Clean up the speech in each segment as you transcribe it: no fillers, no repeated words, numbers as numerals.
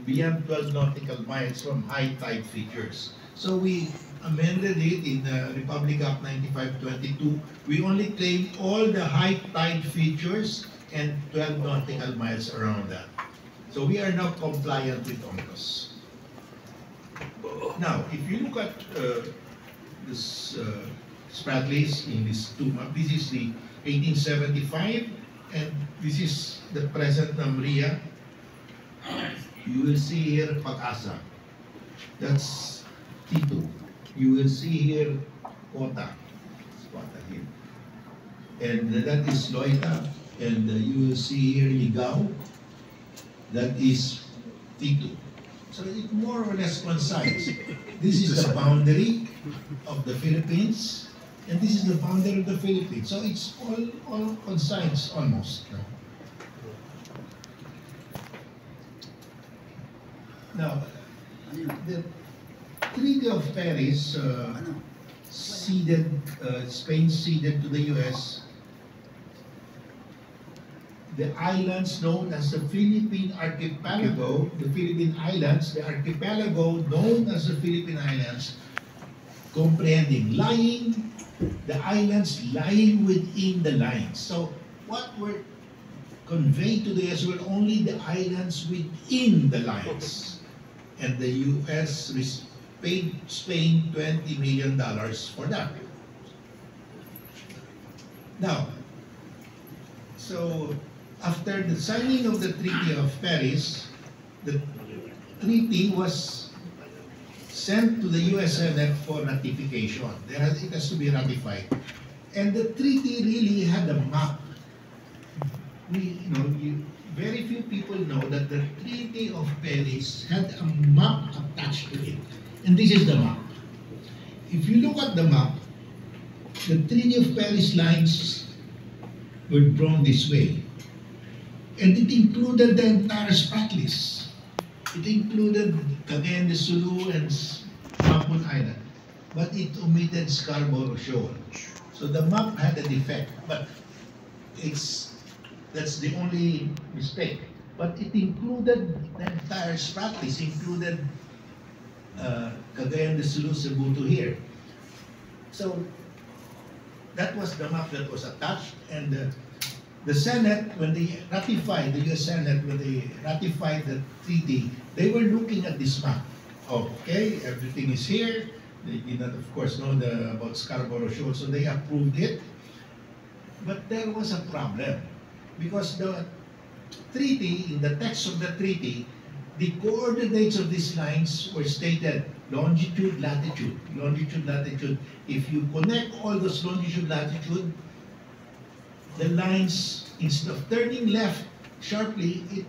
beyond 12 nautical miles from high tide features. So we amended it in the Republic Act 9522. We only claim all the high tide features and 12 nautical miles around that. So we are now compliant with UNCLOS. Now, if you look at this Spratlys in this two map, this is the 1875 and this is the present Namria. You will see here Pag-asa. That's T2. You will see here Kota. Kota here. And that is Loita. And you will see here Ligao. That is T2. So it more or less coincides. This is the boundary of the Philippines, and this is the boundary of the Philippines. So it's all coincides almost. Now, the Treaty of Paris Spain ceded to the U.S. the islands known as the Philippine Archipelago, the Philippine Islands, the archipelago known as the Philippine Islands, comprehending the islands lying within the lines. So what were conveyed to the U.S. were only the islands within the lines. And the U.S. paid Spain $20 million for that. Now, so after the signing of the Treaty of Paris, the treaty was sent to the U.S. Senate for ratification. It has to be ratified. And the treaty really had a map. Very few people know that the Treaty of Paris had a map attached to it. And this is the map. If you look at the map, the Treaty of Paris lines were drawn this way. And it included the entire Spratlys. It included Cagayan de Sulu and Mapun Island. But it omitted Scarborough Shoal. So the map had a defect, but that's the only mistake. But it included the entire Spratlys, included Cagayan de Sulu, Cebu to here. So that was the map that was attached, and the Senate, when they ratified, the U.S. Senate, when they ratified the treaty, they were looking at this map. Okay, everything is here. They did not, of course, know about Scarborough Shoal, so they approved it. But there was a problem, because the treaty, in the text of the treaty, the coordinates of these lines were stated longitude, latitude, longitude, latitude. If you connect all those longitude, latitude, the lines, instead of turning left sharply, it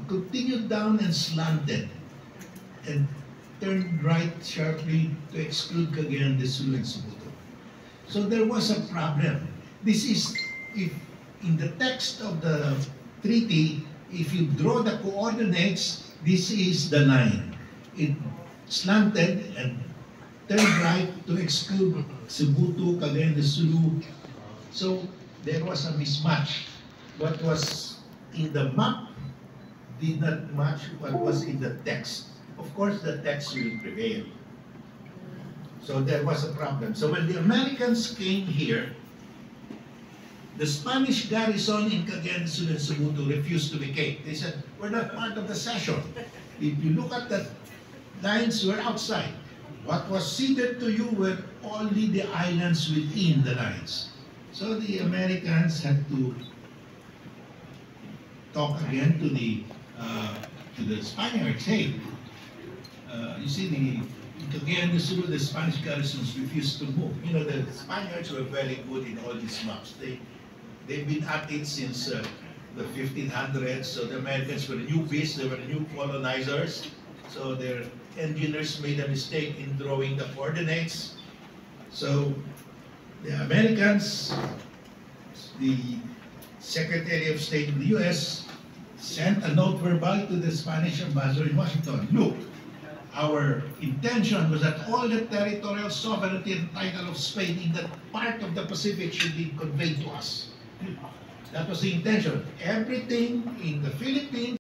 continued down and slanted, and turned right sharply to exclude Cagayan de Sulu and Cebu. So there was a problem. This is, if in the text of the treaty, if you draw the coordinates, this is the line. It slanted and turned right to exclude Cebu, Cagayan de Sulu. So there was a mismatch. What was in the map did not match what was in the text. Of course, the text will prevail. So there was a problem. So when the Americans came here, the Spanish garrison in Cagayan de Sulu and Cebu refused to vacate. They said, we're not part of the cession. If you look at the lines, we're outside. What was ceded to you were only the islands within the lines. So the Americans had to talk again to the Spaniards. Hey, you see, Cagayan de Sulu, the Spanish garrisons refused to move. You know, the Spaniards were very good in all these maps. They've been at it since the 1500s. So the Americans were newbies, they were new colonizers. So their engineers made a mistake in drawing the coordinates. So the Americans, the Secretary of State of the U.S. sent a note verbal to the Spanish ambassador in Washington. Look, our intention was that all the territorial sovereignty and title of Spain in that part of the Pacific should be conveyed to us. That was the intention. Everything in the Philippines